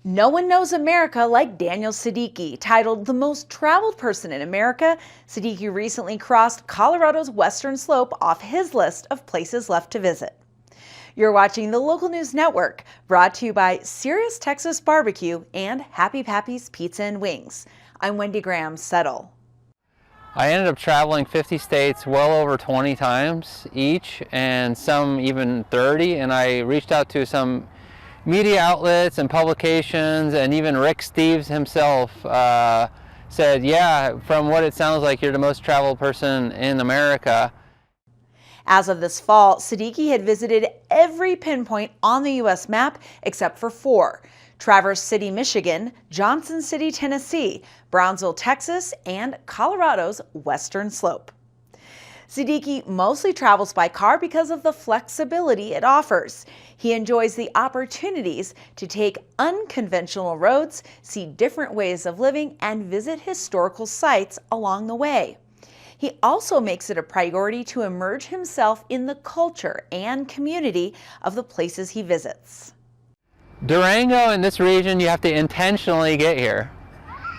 No one knows America like Daniel Seddiqui. Titled the most traveled person in America, Seddiqui recently crossed Colorado's western slope off his list of places left to visit. You're watching the Local News Network, brought to you by Serious Texas Barbecue and Happy Pappy's Pizza and Wings. I'm Wendy Graham Settle. I ended up traveling 50 states well over 20 times each, and some even 30, and I reached out to some media outlets and publications, and even Rick Steves himself said, yeah, from what it sounds like, you're the most traveled person in America. As of this fall, Seddiqui had visited every pinpoint on the U.S. map except for 4: Traverse City, Michigan, Johnson City, Tennessee, Brownsville, Texas, and Colorado's western slope. Seddiqui mostly travels by car because of the flexibility it offers. He enjoys the opportunities to take unconventional roads, see different ways of living, and visit historical sites along the way. He also makes it a priority to immerse himself in the culture and community of the places he visits. Durango, in this region, you have to intentionally get here.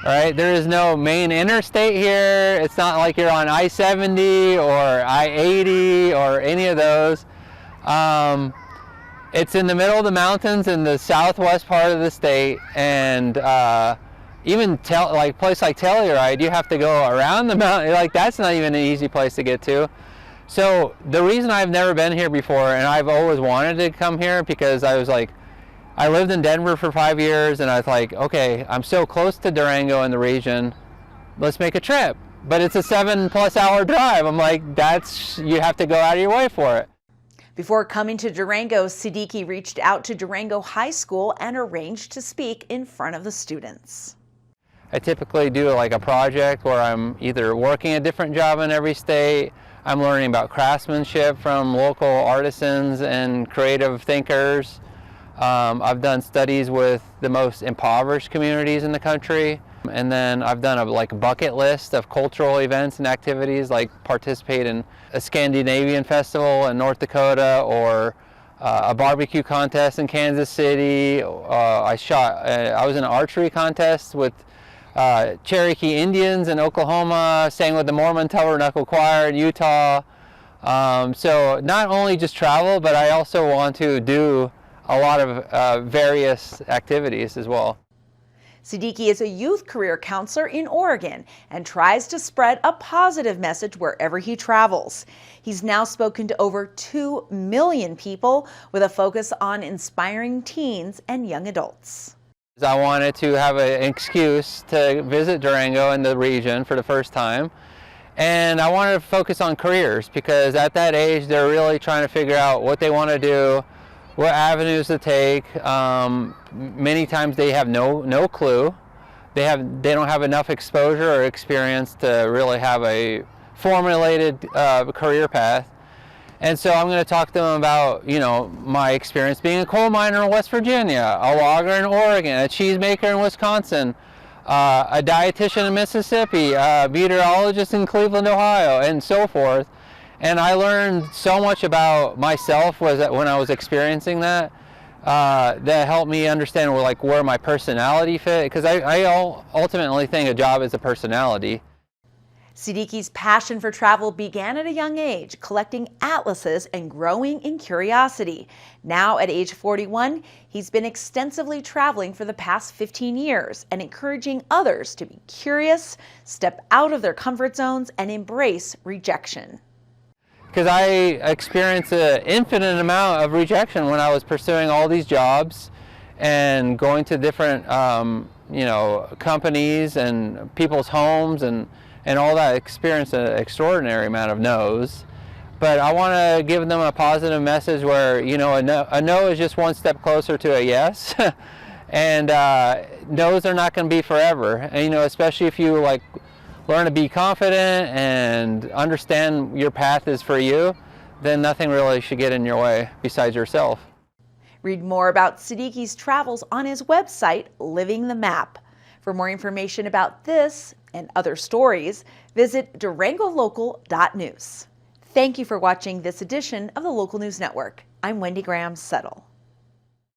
Right? There is no main interstate here. It's not like you're on I-70 or I-80 or any of those. It's in the middle of the mountains in the southwest part of the state, and even like place like Telluride, you have to go around the mountain. Like, that's not even an easy place to get to. So the reason I've never been here before, and I've always wanted to come here, because I was like, I lived in Denver for 5 years, and I was like, okay, I'm so close to Durango in the region, let's make a trip. But it's a 7+ hour drive. I'm like, you have to go out of your way for it. Before coming to Durango, Seddiqui reached out to Durango High School and arranged to speak in front of the students. I typically do like a project where I'm either working a different job in every state, I'm learning about craftsmanship from local artisans and creative thinkers. I've done studies with the most impoverished communities in the country, and then I've done a bucket list of cultural events and activities, like participate in a Scandinavian festival in North Dakota, or a barbecue contest in Kansas City. I was in an archery contest with Cherokee Indians in Oklahoma, sang with the Mormon Tabernacle Choir in Utah. So not only just travel, but I also want to do a lot of various activities as well. Seddiqui is a youth career counselor in Oregon and tries to spread a positive message wherever he travels. He's now spoken to over 2 million people with a focus on inspiring teens and young adults. I wanted to have an excuse to visit Durango in the region for the first time, and I wanted to focus on careers, because at that age they're really trying to figure out what they want to do, what avenues to take. Many times they have no clue. They don't have enough exposure or experience to really have a formulated career path. And so I'm going to talk to them about, my experience being a coal miner in West Virginia, a logger in Oregon, a cheesemaker in Wisconsin, a dietitian in Mississippi, a meteorologist in Cleveland, Ohio, and so forth. And I learned so much about myself when I was experiencing that, that helped me understand where my personality fit, because I ultimately think a job is a personality. Seddiqui's passion for travel began at a young age, collecting atlases and growing in curiosity. Now, at age 41, he's been extensively traveling for the past 15 years and encouraging others to be curious, step out of their comfort zones, and embrace rejection. Because I experienced an infinite amount of rejection when I was pursuing all these jobs and going to different companies and people's homes and all that. Experienced an extraordinary amount of no's. But I want to give them a positive message where, a no is just one step closer to a yes. And no's are not going to be forever. And, especially if you learn to be confident and understand your path is for you, then nothing really should get in your way besides yourself. Read more about Seddiqui's travels on his website, Living the Map. For more information about this and other stories, visit durangolocal.news. Thank you for watching this edition of the Local News Network. I'm Wendy Graham Settle.